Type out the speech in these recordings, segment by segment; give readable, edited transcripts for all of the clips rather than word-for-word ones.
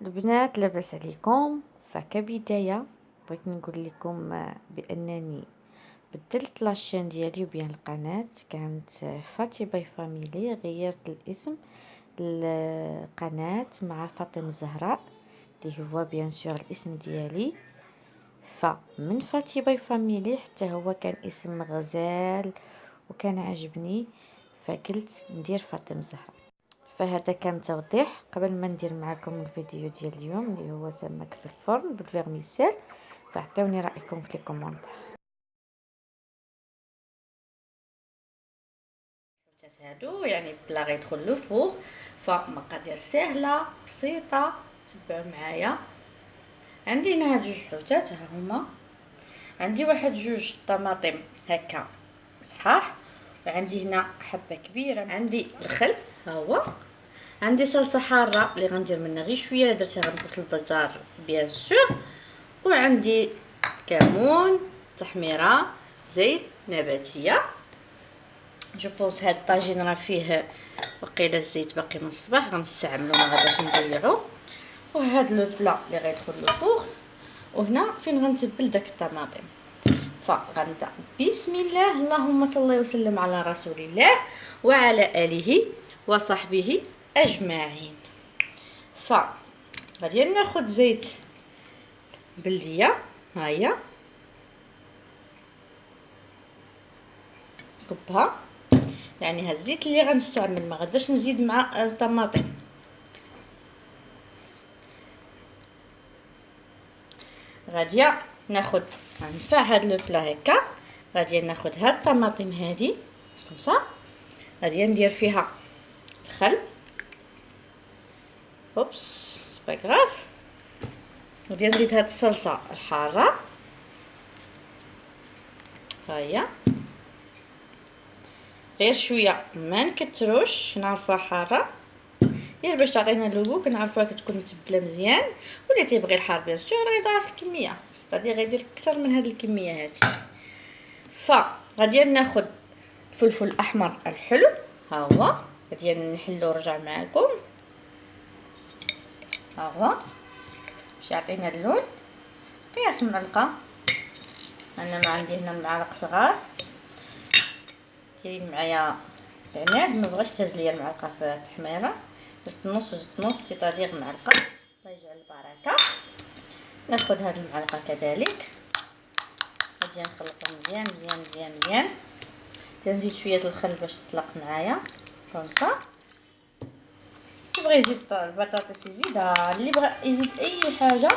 البنات لاباس عليكم. فكبدايه بغيت نقول لكم بانني بدلت لاشين ديالي وبين القناه. كانت فاتي باي فاميلي، غيرت الاسم القناه مع فاطمه الزهراء اللي هو بيان سور الاسم ديالي. فمن فاتي باي فاميلي حتى هو كان اسم غزال وكان عجبني، فقلت ندير فاطمه الزهراء. فهذا كان توضيح قبل ما ندير معكم الفيديو ديال اليوم اللي هو سمك في الفرن بالفيرميسيل. فاعطوني رايكم في لي كومونتير. هادو يعني بلا غيدخل لو فوغ، فمقادير سهله بسيطه، تبعوا معايا. عندي هنا هاد جوج حوتات، ها هما. عندي واحد جوج طماطم هكا صحاح، وعندي هنا حبه كبيره. عندي الخل ها هو. عندي صلصه حاره اللي غندير منها غير شويه، درتها غنقص البزار بيان سور. وعندي كمون، تحميره، زيت نباتيه. جو بونس هاد الطاجين راه فيه وقيله الزيت باقي من الصباح، غنستعملو ما غاداش نضيعو. وهاد لو بلا اللي غيدخل لو فوغ، وهنا فين غنتبل داك الطماطم. فغنبدا بسم الله، اللهم صل وسلم على رسول الله وعلى اله وصحبه اجمعين. غادي ناخذ زيت بلديه، ها هي كبها، يعني هاد الزيت اللي غنستعمل ما غاداش نزيد مع الطماطم. غادي ناخذ غنفع هاد لو بلا هكا. غادي ناخذ هاد الطماطم هادي كمسا، غادي ندير فيها الخل، اوبس سبا غراف. غادي نزيد هاد الصلصه الحاره، ها هي غير شويه ما نكتروش، نعرفوها حاره غير باش تعطينا اللوغو، كنعرفوها كتكون متبله مزيان. ولا تيبغي الحار بيان سور راه يضاعف الكميه، غادي غيدير اكثر من هاد الكميه هادي. غادي ناخذ الفلفل الاحمر الحلو، ها هو غادي نحلو ونرجع معكم. ها هو باش يعطينا اللون. قياس معلقه، انا ما عندي هنا المعالق صغار. ديري معايا العناب، ما بغاش تهز ليا المعلقه في التحميره، درت نص وزدت نص، سيتادير معلقه. الله يجعل البركه. ناخذ هذه المعلقه كذلك، غادي نخلطو مزيان مزيان مزيان مزيان. تنزيد شويه الخل باش تطلق معايا كومسا. اللي بغى يزيد البطاطس يزيدها، اللي بغى يزيد اي حاجه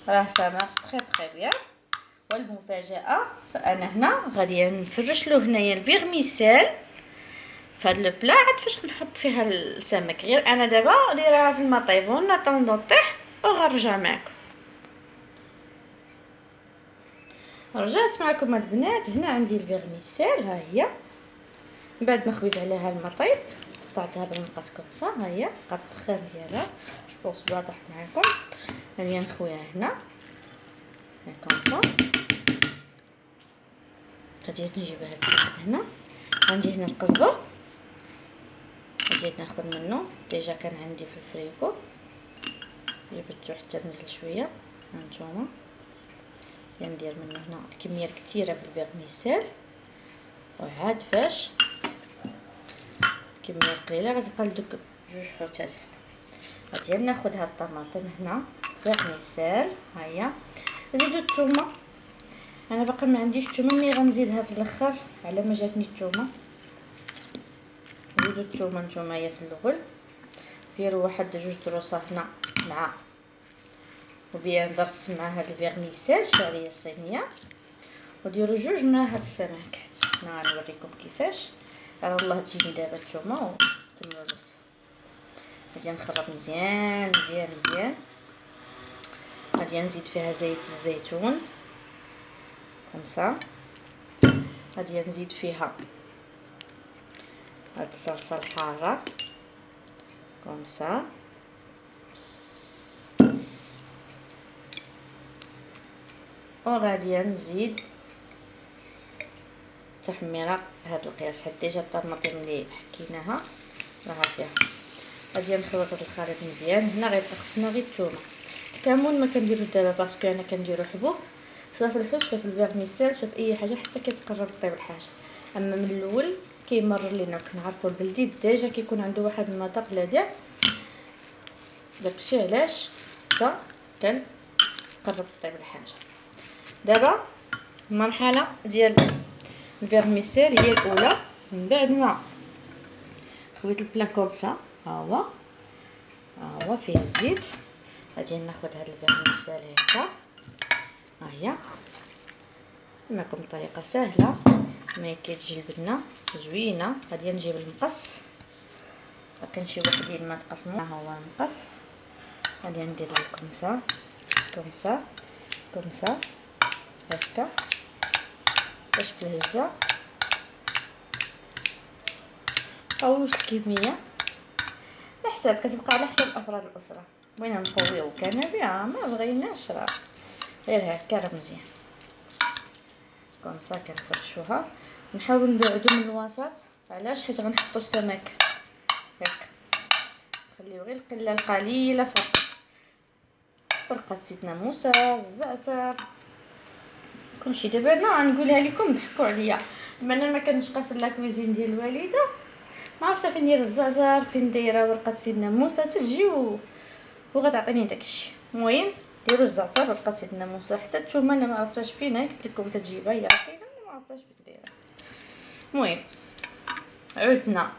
راه سامح تري بيان. والمفاجاه فانا هنا غادي نفرش له هنايا الفيرميسيل فهاد لو بلا. عاد فاش نحط فيها السمك، غير انا دابا دايرها في الماء طيبون ناطوندو طيح وغنرجع معكم. رجعت معكم البنات. هنا عندي الفيرميسيل، ها هي. من بعد ما خويت عليها الماء طيب قطعتها بالمقص كمصا، ها هي قد الدخان ديالها جو بونس واضح معكم. هاني نخويها هنا كمصا. غادي نجيب هاد هنا. عندي هنا القزبر، غادي ناخذ منه ديجا كان عندي في الفريكو، جبدته حتى نزل شويه. هانتوما ندير منه هنا الكميه الكثيره في الفيرميسيل، وعاد فاش كميه قليله غتبقى لدوك جوج حوتات. غادي ناخذ هاد الطماطم هنا فيرميسيل، ها هي. نزيدو الثومه، انا باقي ما عنديش الثومه مي غنزيدها في الاخر على ما جاتني الثومه. نزيدو الثومه نتوما هي في الاول، ديروا واحد جوج دروسه هنا مع وبيان درس مع هاد الفيرميسيل الشعريه الصينيه، وديروا جوج مع هاد السماكات. انا غنوريكم كيفاش على الله تجيني دابا الثومه وكملوا الوصفه. غادي نخرط مزيان مزيان مزيان. غادي نزيد فيها زيت الزيتون كمسا. غادي نزيد فيها هاد الصلصه الحاره كمسا. وغادي نزيد تحميره بهذا القياس، حيت ديجا الطماطم اللي حكيناها راها فيها. غادي نخلط هذا الخليط مزيان. هنا غيبقى خصنا غير الثومه. الكمون ما كنديروش دابا باسكو انا كنديرو حبوب، سواء في الحوت سواء في الفيرميسيل سواء في اي حاجه حتى كتقرب طيب الحاجه. اما من الاول كيمرر لينا كنعرفوا البلدي ديجا كيكون عنده واحد المذاق لاذع، داكشي علاش حتى كنقرب طيب الحاجه. دابا المرحله ديال الفيرميسيل هي الاولى. من بعد ما خويت البلا كومسا، ها هو فيه الزيت، غادي ناخذ هاد الفيرميسيل هكا. ها هي معكم طريقه سهله ما كتجي البنه زوينه. غادي نجيب المقص، باقيين شي وحدين ما تقسموا. ها هو المقص، غادي ندير الكمسه كمسه كمسه هكا باش في الهزه او الكميه على حساب كتبقى على حساب افراد الاسره. بغينا نقويو كنبه ما بغيناش راه غير هكا راه مزيان كومسا. كنفرشوها نحاول نبعدو من الوسط. علاش؟ حيت غنحطو السمك هكا، نخليو غير القله القليله فقط. ورقه زيتنا موسى، الزعتر، كلشي. دابا انا نقولها لكم ضحكوا عليا، بما انا ما كنشقى في لاكويزين ديال الوالده، ما عرفتش فين ندير الزعتر، فين دايره ورقه سيدنا موسى تجي وغتعطيني داكشي. المهم ديروا الزعتر ورقه سيدنا موسى. حتى الثومه انا ما عرفتش فين، قلت لكم تجيبها هي عارفين، انا ما عرفتش فين دايره. المهم عدنا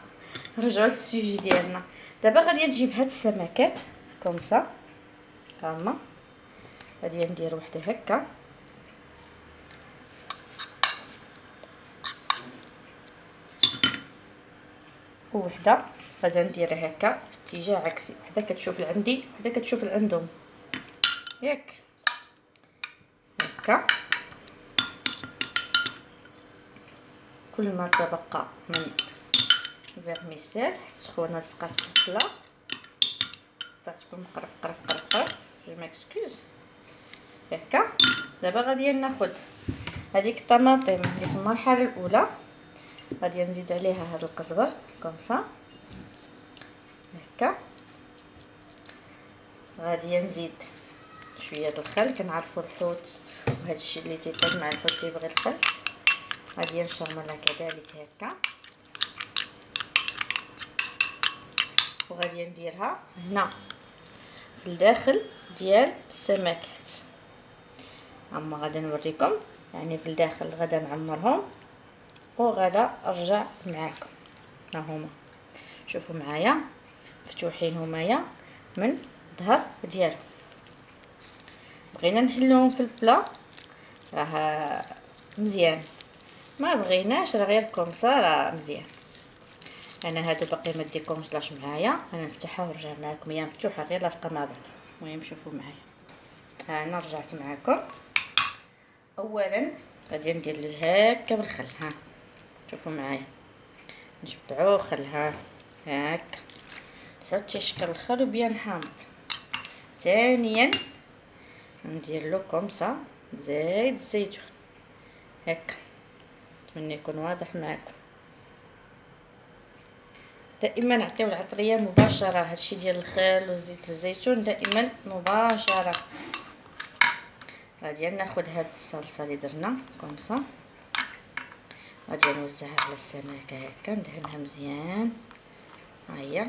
رجعوا للسوجي ديالنا. دابا غادي نجيب هاد السمكات كومسا، هما غادي ندير وحده هكا وحده غادي نديرها هكا في اتجاه عكسي. وحده كتشوف لعندي وحده كتشوف لعندهم، ياك هكا. كل ما تبقى من الفيرميسيل حيت سخونه سقات في البلا تكون مقرف جو ماكسكوز هكا. دابا غادي ناخذ هذيك الطماطم اللي في المرحله الاولى، غادي نزيد عليها هذا القزبر كومسا هكا. غادي نزيد شويه د الخل، كنعرفوا الحوت وهذا الشيء اللي تيطيب مع الحوت تيبغي الخل. غادي نشرملها كذلك هكا، وغادي نديرها هنا في الداخل ديال السمكات. اما غادي نوريكم يعني في الداخل غدا نعمرهم وغدا ارجع معاكم. ها هما شوفوا معايا مفتوحين همايا من الظهر ديالهم. بغينا نحلوهم في البلا راه مزيان، ما بغيناش راه غير كومسا راه مزيان. انا هادو باقي ما ديكمش لاش معايا، انا نفتحها ونرجع معكم. هي مفتوحه غير لاصقه مع بعض. المهم شوفوا معايا، ها انا رجعت معكم. اولا غادي ندير ليه هكا بالخل. ها شوفوا معايا نجبعو خلها هكا، تحطي شكل الخل وبيان حامض. ثانيا ندير له كومسا زيت الزيتون هكا. نتمنى يكون واضح معكم. دائما نعطيو العطريه مباشره، هادشي ديال الخل وزيت الزيتون دائما مباشره. غادي ناخذ هاد الصلصه اللي درنا كومسا، غادي نوزعها على السمكه هكا، ندهنها مزيان. ها هي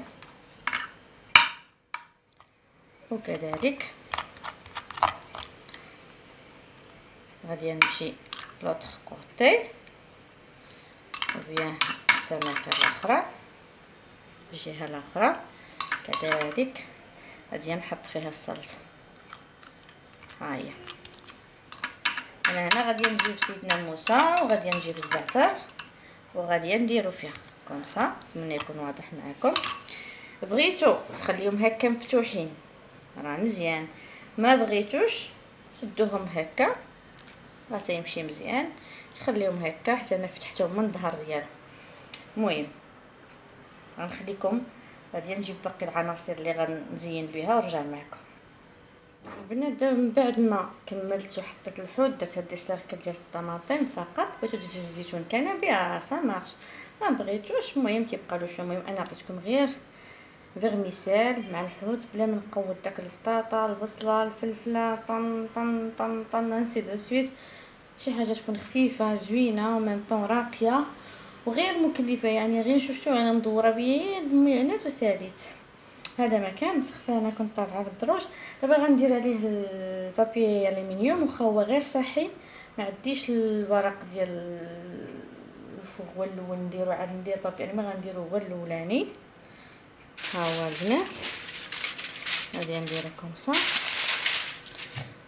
وكذلك غادي نمشي لوطخ كوتي وبيان السمكه الاخرى الجهه الاخرى كذلك غادي نحط فيها الصلصه. ها هي انا هنا غادي نجيب سيدنا موسى وغادي نجيب الزعتر وغادي نديرو فيها كومسا. نتمنى يكون واضح معكم. بغيتو تخليهم هكا مفتوحين راه مزيان، ما بغيتوش سدوهم هكا راه تيمشي مزيان. تخليهم هكا حتى انا فتحتهم من الظهر ديالهم. المهم غنخليكم، غادي نجيب باقي العناصر اللي غنزين بها ونرجع معكم. البنات من بعد ما كملت وحطيت الحوت درت هاد السركه ديال الطماطم فقط. بغيتو تزيدوا الزيتون كان بها سا مارش، ما بغيتوش المهم كيبقى له شويه. المهم انا عطيتكم غير فيرميسيل مع الحوت بلا ما نقود داك البطاطا البصله الفلفله طن طن طن طن انسي دو سويت. شي حاجه تكون خفيفه زوينه وميم طون راقيه وغير مكلفه، يعني غير شفتو انا مدوره بيد المعانات وساليت. هذا مكان سخفه انا كنت طالعه بالدروج. دابا غندير عليه البابي الومنيوم واخا هو غير صحي، ما عنديش الورق ديال الفوغ هو الاول نديرو، عاد ندير بابي ما غنديرو هو الاولاني. ها هو البنات غادي نديرو كومسا،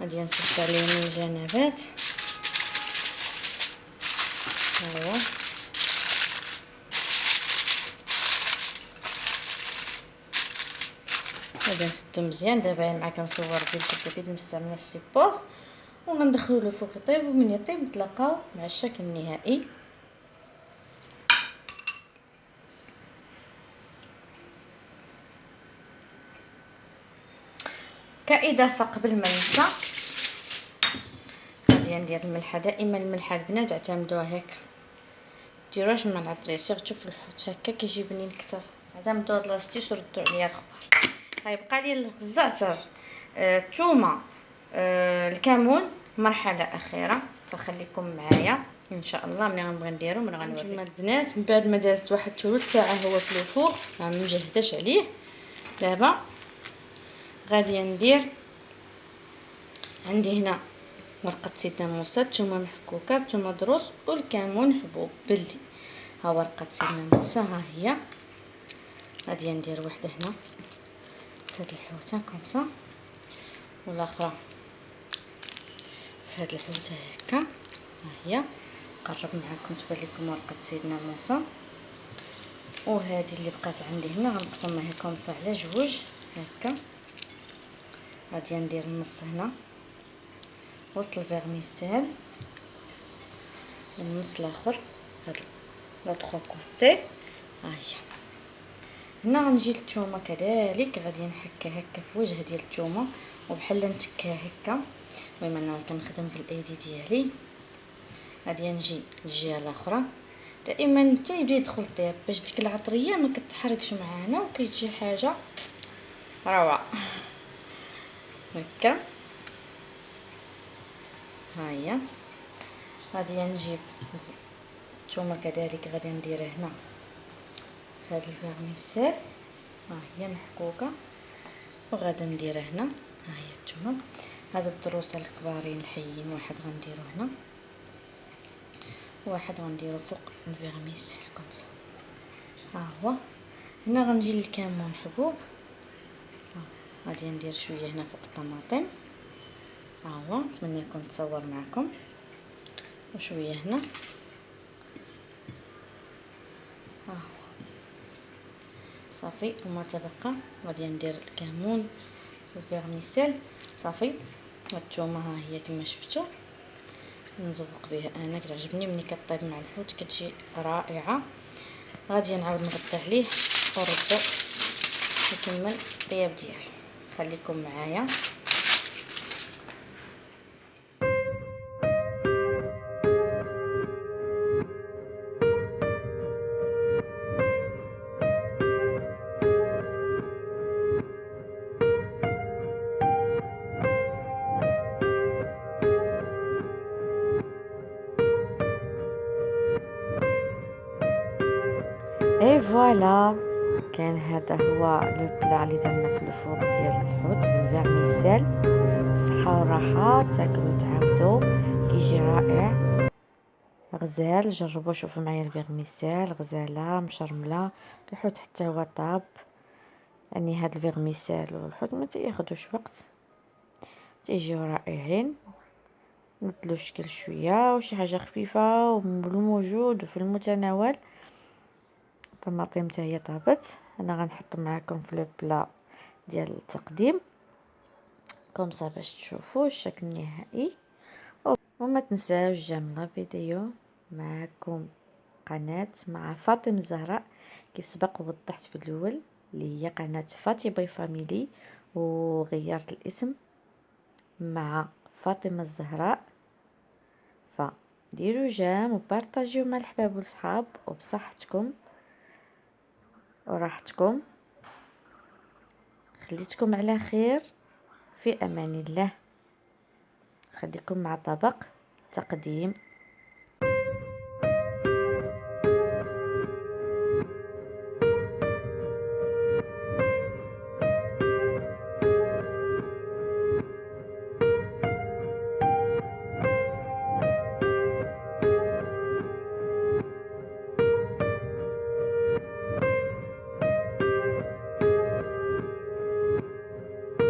غادي نصب عليه من الجنبات. ها هو غادي نسدو مزيان. دابا معاك كنصور بيد نستعمل السيبور وغندخلو له فوق يطيب، ومن يطيب نتلاقاو مع الشكل النهائي. كإضافة قبل ما ننسى غادي ندير الملحه. دائما الملحه البنات اعتمدوها هكا، ديروهاش مع العطريسيغ. شوف الحوت هكا كيجي بنين كثر. اعتمدوا هاد لاستيس وردوا عليا الخبر. غيبقى لي الزعتر، الثومه، الكمون مرحله اخيره، فخليكم معايا ان شاء الله. ملي غنبغي نديرو من غنوريكم البنات. من بعد ما دازت واحد ثلث ساعه هو في الفوق، ما مجهداش عليه. دابا غادي ندير عندي هنا ورقه سيدنا موسى، ثومه محكوكه، ثومه دروس، والكمون حبوب بلدي. ها ورقه سيدنا موسى ها هي. غادي ندير وحده هنا في هاد الحوته كومسا والاخرى في هاد الحوته هكا. ها هي قرب معكم تبان لكم ورقه سيدنا موسى. وهذه اللي بقات عندي هنا غنقسمها كومسا على جوج هكا. غادي ندير النص هنا وسط الفيرميسيل، والنص الاخر هاد لوطخ كوتي. ها هي هنا غنجي للثومه كذلك، غادي نحكها هكا في وجه ديال الثومه وبحال نتكها هكا. المهم انا كنخدم بالايدي ديالي. غادي نجي للجهه الاخرى. دائما حتى يبدا يدخل الطياب باش ديك العطريه ما كتحركش معانا وكتجي حاجه روعه هكا. ها هي غادي نجيب الثومه كذلك غادي نديرها هنا في هذا الفيرميسيل. ها هي محكوكه وغادي نديرها هنا. ها هي الثومه. هاد الدروس الكبارين الحيين واحد غنديرو هنا، واحد غنديرو فوق الفيرميسيل كومسا. ها هو هنا غنجي للكمون حبوب. غادي ندير شويه هنا فوق الطماطم. ها هو نتمنى يكون تصور معكم. وشويه هنا. ها هو صافي. وما تبقى غادي ندير الكمون في الفيرميسيل صافي. والثومه ها هي كما شفتوا نزوق بها انا، كتعجبني ملي كطيب مع الحوت كتجي رائعه. غادي نعاود نغطي عليه ونردو نكمل الطياب ديالو. خليكم معايا. اي فوالا كان هذا هو لو بلا اللي درنا في الفوق ديال الحوت بالفيرميسيل. بالصحه والراحه، تاكلوا تعاودوا كيجي رائع غزال. جربوا شوفوا معايا الفيرميسيل غزاله مشرمله. الحوت حتى هو طاب، يعني هاد الفيرميسيل والحوت ما تياخذوش وقت، تيجيو رائعين. نبدلو الشكل شويه وشي حاجه خفيفه وبالموجود وفي المتناول. الطماطم حتى هي طابت. انا غنحط معكم في لو بلا ديال التقديم كومسا باش تشوفوا الشكل النهائي. وما تنساوش جمله فيديو معكم قناه مع فاطمه الزهراء كيف سبق ووضحت في الاول، اللي هي قناه فاتي باي فاميلي، وغيرت الاسم مع فاطمه الزهراء. فديروا جيم وبارطاجيو مع الحباب والصحاب وبصحتكم وراحتكم. خليتكم على خير، في امان الله. خليكم مع طبق تقديم